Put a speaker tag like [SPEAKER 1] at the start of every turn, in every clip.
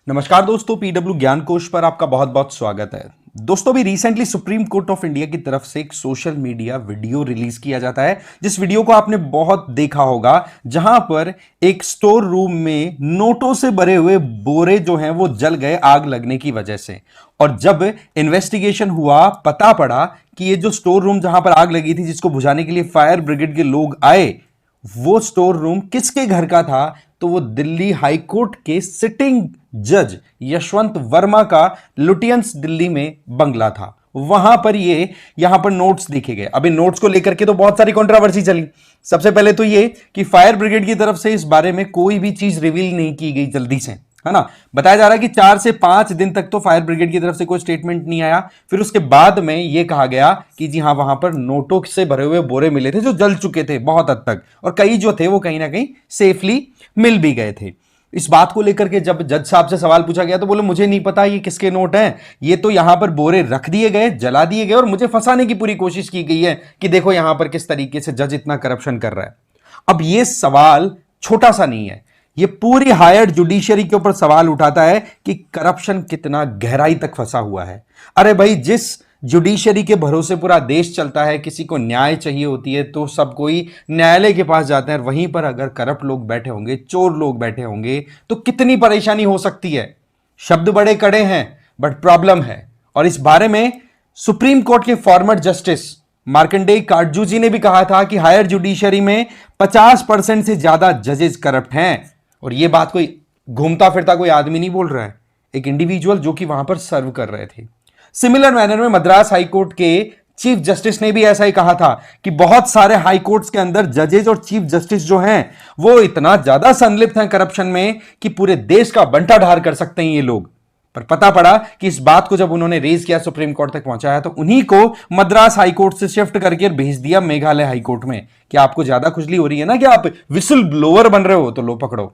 [SPEAKER 1] नमस्कार दोस्तों, पीडब्ल्यू ज्ञान कोश पर आपका बहुत बहुत स्वागत है। दोस्तों, भी recently supreme court of India की तरफ से एक सोशल मीडिया वीडियो रिलीज किया जाता है, जिस वीडियो को आपने बहुत देखा होगा, जहां पर एक स्टोर रूम में नोटों से भरे हुए बोरे जो हैं वो जल गए आग लगने की वजह से। और जब इन्वेस्टिगेशन हुआ, पता पड़ा कि ये जो स्टोर रूम जहां पर आग लगी थी, जिसको बुझाने के लिए फायर ब्रिगेड के लोग आए, वो स्टोर रूम किसके घर का था? तो वो दिल्ली हाई कोर्ट के सिटिंग जज यशवंत वर्मा का लुटियंस दिल्ली में बंगला था। वहां पर यहां पर नोट्स देखे गए। अभी नोट्स को लेकर के तो बहुत सारी कंट्रोवर्सी चली। सबसे पहले तो ये कि फायर ब्रिगेड की तरफ से इस बारे में कोई भी चीज रिवील नहीं की गई जल्दी से, है ना। बताया जा रहा है कि 4 से 5 दिन तक तो फायर ब्रिगेड की तरफ से कोई स्टेटमेंट नहीं आया। फिर उसके बाद में यह कहा गया कि जी हां, वहां पर नोटों से भरे हुए बोरे मिले थे जो जल चुके थे बहुत हद तक, और कई जो थे वो कहीं ना कहीं सेफली मिल भी गए थे। इस बात को लेकर के जब जज साहब से सवाल पूछा गया तो बोले मुझे नहीं पता ये किसके नोट हैं, ये तो यहां पर बोरे रख दिए गए, जला दिए गए, और मुझे फंसाने की पूरी कोशिश की गई है कि देखो यहां पर किस तरीके से जज इतना करप्शन कर रहा है। अब ये सवाल छोटा सा नहीं है, ये पूरी हायर जुडिशरी के ऊपर सवाल उठाता है कि करप्शन कितना गहराई तक फंसा हुआ है। अरे भाई, जिस जुडिशरी के भरोसे पूरा देश चलता है, किसी को न्याय चाहिए होती है तो सब कोई न्यायालय के पास जाते हैं। वहीं पर अगर करप्ट लोग बैठे होंगे, चोर लोग बैठे होंगे, तो कितनी परेशानी हो सकती है। शब्द बड़े कड़े हैं, बट प्रॉब्लम है। और इस बारे में सुप्रीम कोर्ट के फॉर्मर जस्टिस मार्कंडेय काटजू जी ने भी कहा था कि हायर जुडिशरी में 50% से ज्यादा जजेस करप्ट हैं। और यह बात कोई घूमता फिरता कोई आदमी नहीं बोल रहा है, एक इंडिविजुअल जो कि वहां पर सर्व कर रहे थे। सिमिलर मैनर में मद्रास हाईकोर्ट के चीफ जस्टिस ने भी ऐसा ही कहा था कि बहुत सारे हाई कोर्ट्स के अंदर जजेस और चीफ जस्टिस जो हैं वो इतना ज्यादा संलिप्त हैं करप्शन में कि पूरे देश का बंटाढार कर सकते हैं ये लोग। पर पता पड़ा कि इस बात को जब उन्होंने रेज किया, सुप्रीम कोर्ट तक पहुंचाया, तो उन्हीं को मद्रास हाईकोर्ट से शिफ्ट करके भेज दिया मेघालय हाईकोर्ट में। कि आपको ज्यादा खुजली हो रही है ना, कि आप विसल ब्लोअर बन रहे हो, तो लो पकड़ो।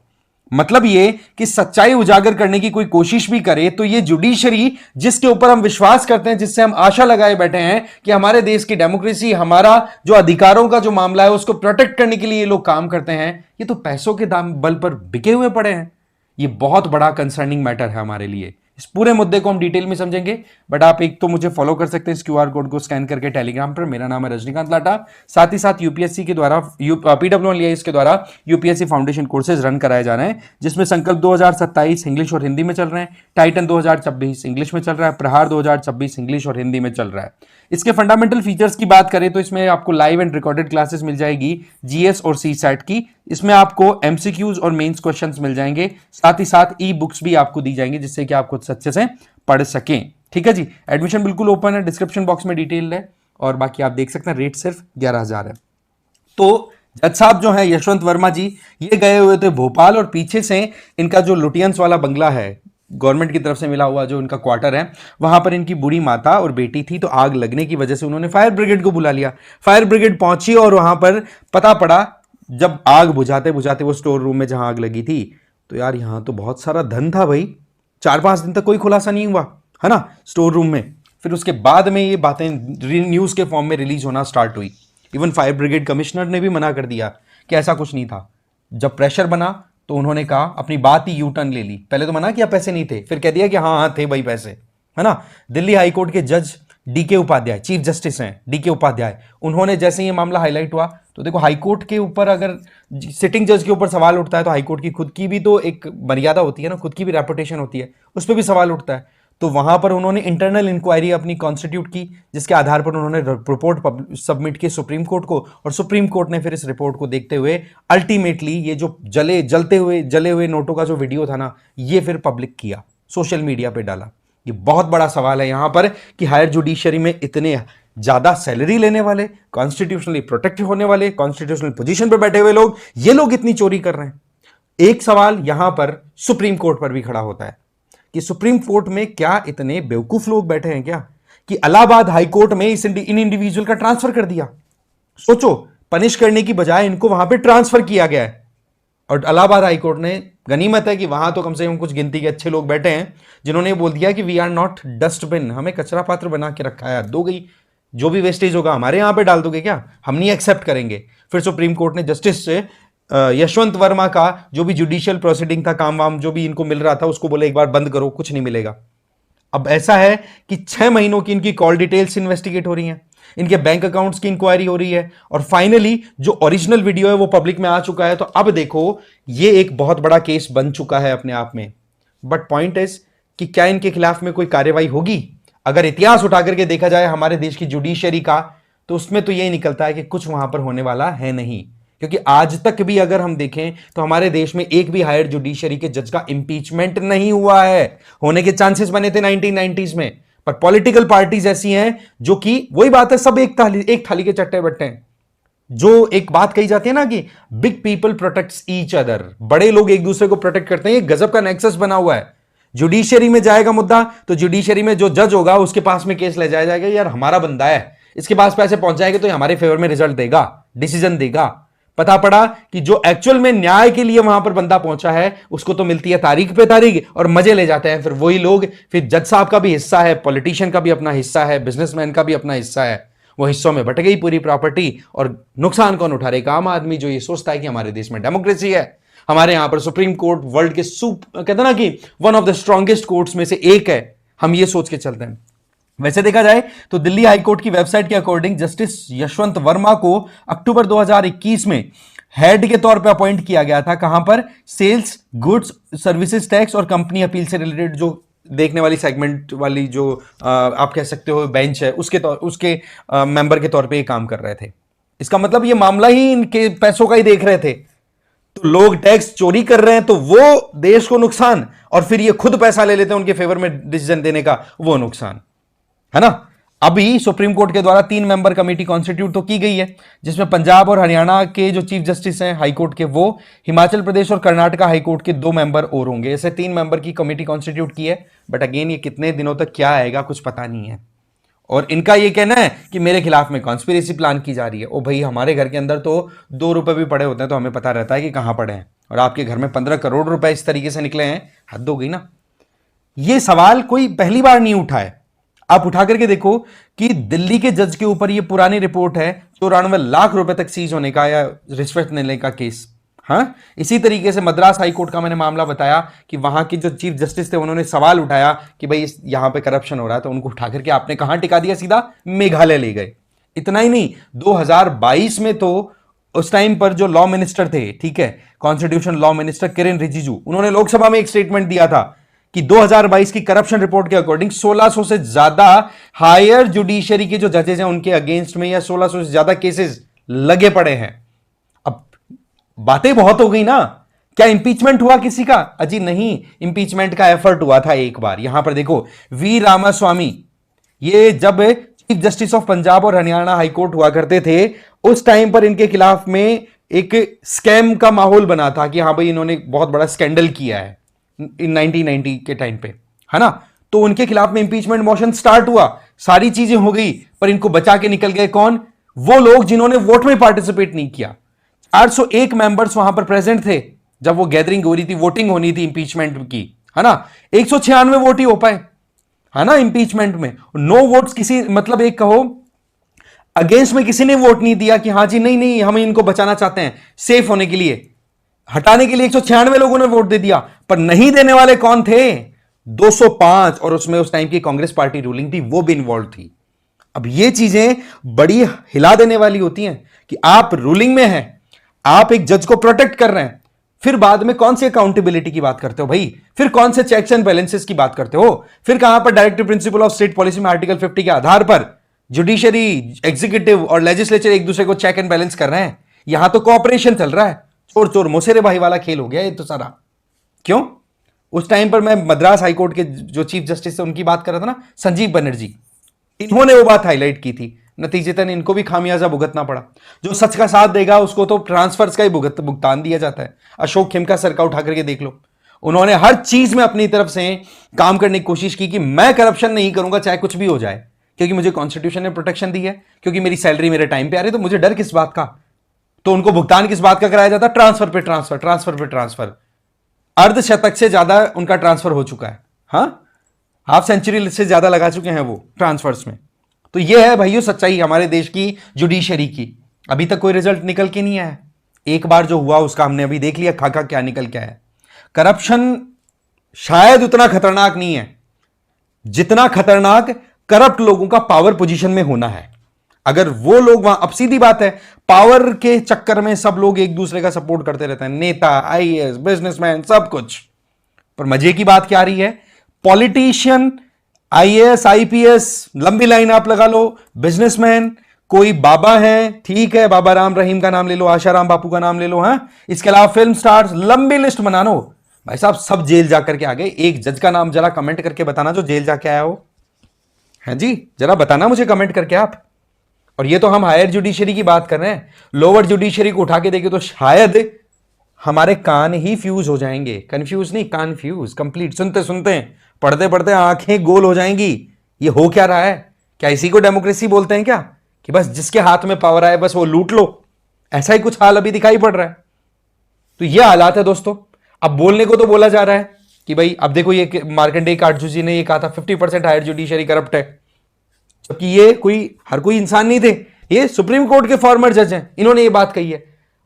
[SPEAKER 1] मतलब ये कि सच्चाई उजागर करने की कोई कोशिश भी करे तो ये जुडिशरी, जिसके ऊपर हम विश्वास करते हैं, जिससे हम आशा लगाए बैठे हैं कि हमारे देश की डेमोक्रेसी, हमारा जो अधिकारों का जो मामला है उसको प्रोटेक्ट करने के लिए ये लोग काम करते हैं, ये तो पैसों के दाम बल पर बिके हुए पड़े हैं। ये बहुत बड़ा कंसर्निंग मैटर है हमारे लिए। इस पूरे मुद्दे को हम डिटेल में समझेंगे, बट आप एक तो मुझे फॉलो कर सकते हैं इस क्यूआर कोड को स्कैन करके टेलीग्राम पर। मेरा नाम है रजनीकांत लाटा। साथ ही साथ यूपीएससी के द्वारा, पीडब्ल्यूआईएएस के द्वारा यूपीएससी फाउंडेशन कोर्सेज रन कराए जा रहे हैं, जिसमें संकल्प 2027 इंग्लिश और हिंदी में चल रहे हैं, टाइटन 2026 इंग्लिश में चल रहा है, प्रहार 2026 इंग्लिश और हिंदी में चल रहा है। इसके फंडामेंटल फीचर्स की बात करें तो इसमें आपको लाइव एंड रिकॉर्डेड क्लासेस मिल जाएगी जीएस और सी सैट की। इसमें आपको एमसीक्यूज और मेंस क्वेश्चंस मिल जाएंगे, साथ ही साथ ई बुक्स भी आपको दी जाएंगी जिससे कि आप कुछ अच्छे से पढ़ सकें। ठीक है जी, एडमिशन बिल्कुल ओपन है, डिस्क्रिप्शन बॉक्स में डिटेल है, और बाकी आप देख सकते हैं रेट सिर्फ 11,000 है। तो जज साहब जो है यशवंत वर्मा जी, ये गए हुए थे भोपाल, और पीछे से इनका जो लुटियंस वाला बंगला है, गवर्नमेंट की तरफ से मिला हुआ जो इनका क्वार्टर है, वहां पर इनकी बूढ़ी माता और बेटी थी। तो आग लगने की वजह से उन्होंने फायर ब्रिगेड को बुला लिया। फायर ब्रिगेड पहुंची और वहां पर पता पड़ा, जब आग बुझाते बुझाते वो स्टोर रूम में जहां आग लगी थी, तो यार यहां तो बहुत सारा धन था भाई। 4-5 दिन तक कोई खुलासा नहीं हुआ, है ना, स्टोर रूम में। फिर उसके बाद में ये बातें न्यूज के फॉर्म में रिलीज होना स्टार्ट हुई। इवन फायर ब्रिगेड कमिश्नर ने भी मना कर दिया कि ऐसा कुछ नहीं था। जब प्रेशर बना तो उन्होंने कहा, अपनी बात ही यू टर्न ले ली। पहले तो मना किया पैसे नहीं थे, फिर कह दिया कि हाँ हाँ थे भाई पैसे, है ना। दिल्ली हाईकोर्ट के जज डीके उपाध्याय, चीफ जस्टिस हैं डीके उपाध्याय, उन्होंने जैसे ये मामला हाईलाइट हुआ, तो देखो हाईकोर्ट के ऊपर अगर सिटिंग जज के ऊपर सवाल उठता है तो हाईकोर्ट की खुद की भी तो एक मर्यादा होती है ना, खुद की भी रेपुटेशन होती है, उस पर भी सवाल उठता है। तो वहां पर उन्होंने इंटरनल इंक्वायरी अपनी कॉन्स्टिट्यूट की, जिसके आधार पर उन्होंने रिपोर्ट सबमिट की सुप्रीम कोर्ट को, और सुप्रीम कोर्ट ने फिर इस रिपोर्ट को देखते हुए अल्टीमेटली ये जो जले हुए नोटों का जो वीडियो था ना, ये फिर पब्लिक किया, सोशल मीडिया पे डाला। ये बहुत बड़ा सवाल है यहां पर कि हायर जुडिशरी में इतने ज्यादा सैलरी लेने वाले, कॉन्स्टिट्यूशनली प्रोटेक्ट होने वाले, कॉन्स्टिट्यूशनल पोजीशन पर बैठे हुए लोग, ये लोग इतनी चोरी कर रहे हैं। एक सवाल यहां पर सुप्रीम कोर्ट पर भी खड़ा होता है कि सुप्रीम कोर्ट में क्या इतने बेवकूफ लोग बैठे हैं क्या कि इलाहाबाद हाईकोर्ट में इन इंडिविजुअल का ट्रांसफर कर दिया। सोचो, पनिश करने की बजाय इनको वहां पे ट्रांसफर किया गया है। और इलाहाबाद हाईकोर्ट ने, गनीमत है कि वहां तो कम से कम कुछ गिनती के अच्छे लोग बैठे हैं जिन्होंने बोल दिया कि वी आर नॉट डस्टबिन, हमें कचरा पात्र बना के रखा है, दो गई जो भी वेस्टेज होगा हमारे यहां पे डाल दोगे क्या, हम नहीं एक्सेप्ट करेंगे। फिर सुप्रीम कोर्ट ने जस्टिस से यशवंत वर्मा का जो भी जुडिशियल प्रोसीडिंग था, काम वाम जो भी इनको मिल रहा था, उसको बोले एक बार बंद करो, कुछ नहीं मिलेगा। अब ऐसा है कि 6 महीनों की इनकी कॉल डिटेल्स इन्वेस्टिगेट हो रही हैं, इनके बैंक अकाउंट्स की इंक्वायरी हो रही है, और फाइनली जो ओरिजिनल वीडियो है वो पब्लिक में आ चुका है। तो अब देखो, ये एक बहुत बड़ा केस बन चुका है अपने आप में। बट पॉइंट इज कि क्या इनके खिलाफ में कोई कार्रवाई होगी? अगर इतिहास उठा करके देखा जाए हमारे देश की जुडिशरी का, तो उसमें तो यही निकलता है कि कुछ वहां पर होने वाला है नहीं। क्योंकि आज तक भी अगर हम देखें तो हमारे देश में एक भी हायर जुडिशरी के जज का इंपीचमेंट नहीं हुआ है। होने के चांसेस बने थे 1990s में, पर पॉलिटिकल पार्टीज ऐसी हैं जो कि वही बात है, सब एक थाली के चट्टे बट्टे हैं। जो एक बात कही जाती है ना कि big people protects each other, बड़े लोग एक दूसरे को प्रोटेक्ट करते हैं। ये गजब का नेक्सस बना हुआ है। जुडिशरी में जाएगा मुद्दा तो जुडिशरी में जो जज होगा उसके पास में केस ले जाया जाएगा, यार हमारा बंदा है, इसके पास पैसे पहुंच जाएंगे तो ये हमारे फेवर में रिजल्ट देगा, डिसीजन देगा। पता पड़ा कि जो एक्चुअल में न्याय के लिए वहां पर बंदा पहुंचा है उसको तो मिलती है तारीख पे तारीख, और मजे ले जाते हैं फिर वही लोग। फिर जज साहब का भी हिस्सा है, पॉलिटिशियन का भी अपना हिस्सा है, बिजनेसमैन का भी अपना हिस्सा है। वो हिस्सों में बट गई पूरी प्रॉपर्टी, और नुकसान कौन उठा रहा है? आम आदमी, जो ये सोचता है कि हमारे देश में डेमोक्रेसी है, हमारे यहां पर सुप्रीम कोर्ट वर्ल्ड के कहते हैं ना कि one of the strongest courts में से एक है, हम ये सोच के चलते हैं। वैसे देखा जाए तो दिल्ली हाईकोर्ट की वेबसाइट के अकॉर्डिंग जस्टिस यशवंत वर्मा को अक्टूबर 2021 में हेड के तौर पर अपॉइंट किया गया था। कहां पर? सेल्स, गुड्स, सर्विसेज टैक्स और कंपनी अपील से रिलेटेड जो देखने वाली सेगमेंट वाली जो आप कह सकते हो बेंच है, उसके मेंबर के तौर पे ये काम कर रहे थे। इसका मतलब ये मामला ही इनके पैसों का ही देख रहे थे। तो लोग टैक्स चोरी कर रहे हैं तो वो देश को नुकसान, और फिर ये खुद पैसा ले लेते हैं उनके फेवर में डिसीजन देने का, वो नुकसान है ना। अभी सुप्रीम कोर्ट के द्वारा 3 मेंबर कमेटी कॉन्स्टिट्यूट तो की गई है, जिसमें पंजाब और हरियाणा के जो चीफ जस्टिस हैं हाई कोर्ट के, वो हिमाचल प्रदेश और कर्नाटका हाई कोर्ट के 2 मेंबर और होंगे। ऐसे 3 मेंबर की कमेटी कॉन्स्टिट्यूट की है। बट अगेन ये कितने दिनों तक क्या आएगा कुछ पता नहीं है। और इनका ये कहना है कि मेरे खिलाफ में कॉन्स्पिरेसी प्लान की जा रही है। ओ भाई, हमारे घर के अंदर तो 2 रुपए भी पड़े होते हैं तो हमें पता रहता है कि कहां पड़े हैं, और आपके घर में 15 करोड़ रुपए इस तरीके से निकले हैं, हद हो गई ना। ये सवाल कोई पहली बार नहीं उठा है। आप उठा करके देखो कि दिल्ली के जज के ऊपर ये पुरानी रिपोर्ट है 94 लाख रुपए तक सीज होने का या रिश्वत लेने का केस। हाँ, इसी तरीके से मद्रास हाईकोर्ट का मैंने मामला बताया कि वहां के जो चीफ जस्टिस थे उन्होंने सवाल उठाया कि भाई यहां पे करप्शन हो रहा है, तो उनको उठा करके आपने कहां टिका दिया? सीधा मेघालय ले गए। इतना ही नहीं, 2022 में तो उस टाइम पर जो लॉ मिनिस्टर थे, ठीक है, constitution law minister Kiren Rijiju, उन्होंने लोकसभा में एक स्टेटमेंट दिया था कि 2022 की करप्शन रिपोर्ट के अकॉर्डिंग 1600 से ज्यादा हायर जुडिशरी के जो जजेस हैं उनके अगेंस्ट में या 1600 से ज्यादा केसेस लगे पड़े हैं। अब बातें बहुत हो गई ना। क्या इंपीचमेंट हुआ किसी का? अजी नहीं, इंपीचमेंट का एफर्ट हुआ था एक बार। यहां पर देखो, वी रामास्वामी, ये जब चीफ जस्टिस ऑफ पंजाब और हरियाणा हाईकोर्ट हुआ करते थे, उस टाइम पर इनके खिलाफ में एक स्कैम का माहौल बना था कि हाँ भाई इन्होंने बहुत बड़ा स्कैंडल किया है इन 1990 के टाइम पे, है ना। तो उनके खिलाफ में इंपीचमेंट मोशन स्टार्ट हुआ, सारी चीजें हो गई, पर इनको बचा के निकल गए कौन? वो लोग जिन्होंने वोट में पार्टिसिपेट नहीं किया। 801 मेंबर्स वहां पर प्रेजेंट थे जब वो गैदरिंग हो रही थी, वोटिंग होनी थी इंपीचमेंट की, है ना। 196 वोट ही हो पाए, है ना, इंपीचमेंट में। नो वोट्स, किसी मतलब एक कहो अगेंस्ट में किसी ने वोट नहीं दिया कि हाँ जी नहीं नहीं हम इनको बचाना चाहते हैं, सेफ होने के लिए, हटाने के लिए 196 लोगों ने वोट दे दिया। पर नहीं देने वाले कौन थे? 205, और उसमें उस टाइम की कांग्रेस पार्टी रूलिंग थी, वो भी इन्वॉल्व थी। अब ये चीजें बड़ी हिला देने वाली होती हैं कि आप रूलिंग में हैं, आप एक जज को प्रोटेक्ट कर रहे हैं, फिर बाद में कौन सी अकाउंटेबिलिटी की बात करते हो भाई? फिर कौन से चेक्स एंड बैलेंसेस की बात करते हो? फिर कहां पर directive principle of state policy में आर्टिकल 50 के आधार पर जुडिशरी, एग्जीक्यूटिव और लेजिस्लेचर एक दूसरे को चेक एंड बैलेंस कर रहे हैं? यहां तो कोऑपरेशन चल रहा है, चोर चोर मोसेरे भाई वाला खेल हो गया ये तो सारा। क्यों? उस टाइम पर मैं मद्रास हाईकोर्ट के जो चीफ जस्टिस थे उनकी बात कर रहा था ना, संजीव बनर्जी, इन्होंने वो बात हाईलाइट की थी। नतीजतन इनको भी खामियाजा भुगतना पड़ा। जो सच का साथ देगा उसको तो ट्रांसफर्स का ही भुगतान दिया जाता है। अशोक खेमका सर का उठा करके देख लो, उन्होंने हर चीज में अपनी तरफ से काम करने की कोशिश की कि मैं करप्शन नहीं करूंगा चाहे कुछ भी हो जाए, क्योंकि मुझे कॉन्स्टिट्यूशन ने प्रोटेक्शन दी है, क्योंकि मेरी सैलरी मेरे टाइम पे आ रही है, तो मुझे डर किस बात का? तो उनको भुगतान किस बात का कराया जाता? ट्रांसफर पे ट्रांसफर, ट्रांसफर पे ट्रांसफर। अर्धशतक से ज्यादा उनका ट्रांसफर हो चुका है। हाँ, हाफ सेंचुरी से ज्यादा लगा चुके हैं वो ट्रांसफर्स में। तो ये है भाइयों सच्चाई हमारे देश की जुडिशरी की। अभी तक कोई रिजल्ट निकल के नहीं आया, एक बार जो हुआ उसका हमने अभी देख लिया खाका क्या निकल के आया। करप्शन शायद उतना खतरनाक नहीं है जितना खतरनाक करप्ट लोगों का पावर पोजीशन में होना है। अगर वो लोग वहां, अब सीधी बात है, पावर के चक्कर में सब लोग एक दूसरे का सपोर्ट करते रहते हैं, नेता, आईएएस, बिजनेसमैन, सब कुछ। पर मजे की बात क्या आ रही है, पॉलिटिशियन, आईएएस, आईपीएस, लंबी लाइन आप लगा लो, बिजनेसमैन, कोई बाबा है, ठीक है, बाबा राम रहीम का नाम ले लो, आशाराम बापू का नाम ले लो, हाँ, इसके अलावा फिल्म स्टार्स, लंबी लिस्ट बना लो भाई साहब, सब जेल जाकर के आ गए। एक जज का नाम जरा कमेंट करके बताना जो जेल जाके आया हो, है जी, जरा बताना मुझे कमेंट करके आप। और ये तो हम हायर जुडिशरी की बात कर रहे हैं, लोअर जुडिशरी को उठा के देखे तो शायद हमारे कान ही फ्यूज हो जाएंगे, कंफ्यूज नहीं, कान फ्यूज कंप्लीट, सुनते सुनते पढ़ते पढ़ते आंखें गोल हो जाएंगी। ये हो क्या रहा है? क्या इसी को डेमोक्रेसी बोलते हैं क्या, कि बस जिसके हाथ में पावर आए बस वो लूट लो? ऐसा ही कुछ हाल अभी दिखाई पड़ रहा है। तो ये हालात है दोस्तों। अब बोलने को तो बोला जा रहा है कि भाई अब देखो, ये मार्कंडेय काटजू जी ने ये कहा था 50% हायर जुडिशरी करप्ट है, जबकि ये कोई हर कोई इंसान नहीं थे, ये सुप्रीम कोर्ट के फॉर्मर जज हैं, इन्होंने ये बात कही है।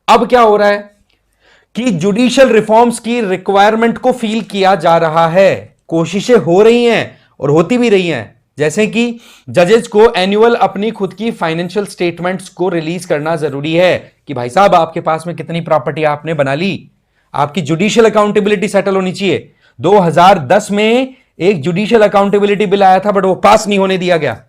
[SPEAKER 1] अब क्या हो रहा है कि जुडिशियल रिफॉर्म्स की रिक्वायरमेंट को फील किया जा रहा है, कोशिशें हो रही हैं और होती भी रही हैं, जैसे कि जजेस को एनुअल अपनी खुद की फाइनेंशियल स्टेटमेंट्स को रिलीज करना जरूरी है कि भाई साहब आपके पास में कितनी प्रॉपर्टी आपने बना ली, आपकी जुडिशियल अकाउंटेबिलिटी सेटल होनी चाहिए। 2010 में एक जुडिशियल अकाउंटेबिलिटी बिल आया था बट वो पास नहीं होने दिया गया।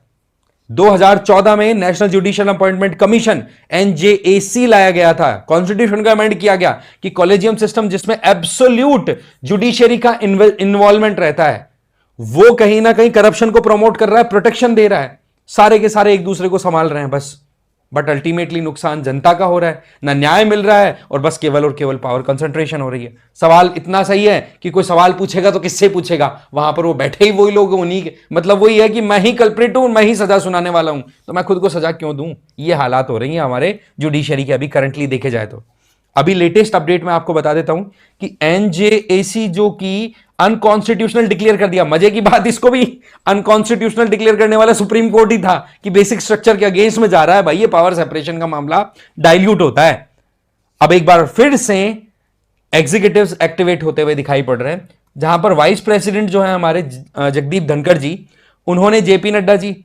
[SPEAKER 1] 2014 में national judicial appointment commission NJAC लाया गया था, कॉन्स्टिट्यूशन का अमेंड किया गया कि कॉलेजियम सिस्टम जिसमें एब्सोल्यूट जुडिशियरी का इन्वॉल्वमेंट रहता है, वो कहीं ना कहीं करप्शन को प्रमोट कर रहा है, प्रोटेक्शन दे रहा है, सारे के सारे एक दूसरे को संभाल रहे हैं बस, बट अल्टीमेटली नुकसान जनता का हो रहा है, ना न्याय मिल रहा है और बस केवल और केवल पावर कंसंट्रेशन हो रही है। सवाल इतना सही है कि कोई सवाल पूछेगा तो किससे पूछेगा, वहां पर वो बैठे ही वही लोग, उन्हीं के, मतलब वही है कि मैं ही कल्प्रिट हूं, मैं ही सजा सुनाने वाला हूं, तो मैं खुद को सजा क्यों दूं? ये हालात हो रही हैं हमारे जुडिशरी के अभी करंटली देखे जाए तो। अभी लेटेस्ट अपडेट में आपको बता देता हूं कि एनजेएसी जो कि अनकॉन्स्टिट्यूशनल डिक्लेयर कर दिया, मजे की बात, इसको भी अनकॉन्स्टिट्यूशनल डिक्लेयर करने वाला सुप्रीम कोर्ट ही था कि बेसिक स्ट्रक्चर के अगेंस्ट में जा रहा है भाई, ये पावर सेपरेशन का मामला डाइल्यूट होता है। अब एक बार फिर से एग्जीक्यूटिव्स एक्टिवेट होते हुए दिखाई पड़ रहे हैं, जहां पर वाइस प्रेसिडेंट जो है हमारे जगदीप धनखड़ जी, उन्होंने जेपी नड्डा जी,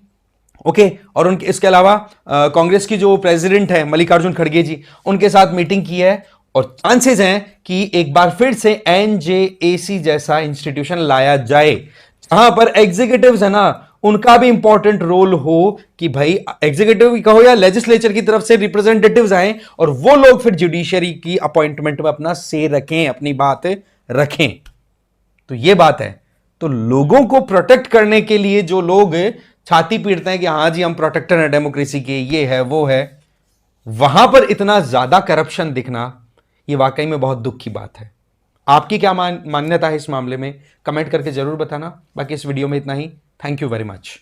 [SPEAKER 1] ओके, और उनके इसके अलावा कांग्रेस की जो प्रेसिडेंट है मल्लिकार्जुन खड़गे जी, उनके साथ मीटिंग की है और चांसेस हैं कि एक बार फिर से एनजेएसी जैसा इंस्टीट्यूशन लाया जाए, जहां पर एग्जीक्यूटिव्स है ना, उनका भी इंपॉर्टेंट रोल हो कि भाई एग्जीक्यूटिव कहो या लेजिस्लेचर की तरफ से रिप्रेजेंटेटिव्स आए और वो लोग फिर जुडिशरी की अपॉइंटमेंट में अपना से रखें, अपनी बात रखें। तो ये बात है। तो लोगों को प्रोटेक्ट करने के लिए जो लोग छाती पीटते हैं कि हां जी हम प्रोटेक्टर हैं डेमोक्रेसी के, ये है वो है, वहां पर इतना ज्यादा करप्शन दिखना, ये वाकई में बहुत दुख की बात है। आपकी क्या मान्यता है इस मामले में, कमेंट करके जरूर बताना। बाकी इस वीडियो में इतना ही। Thank you very much.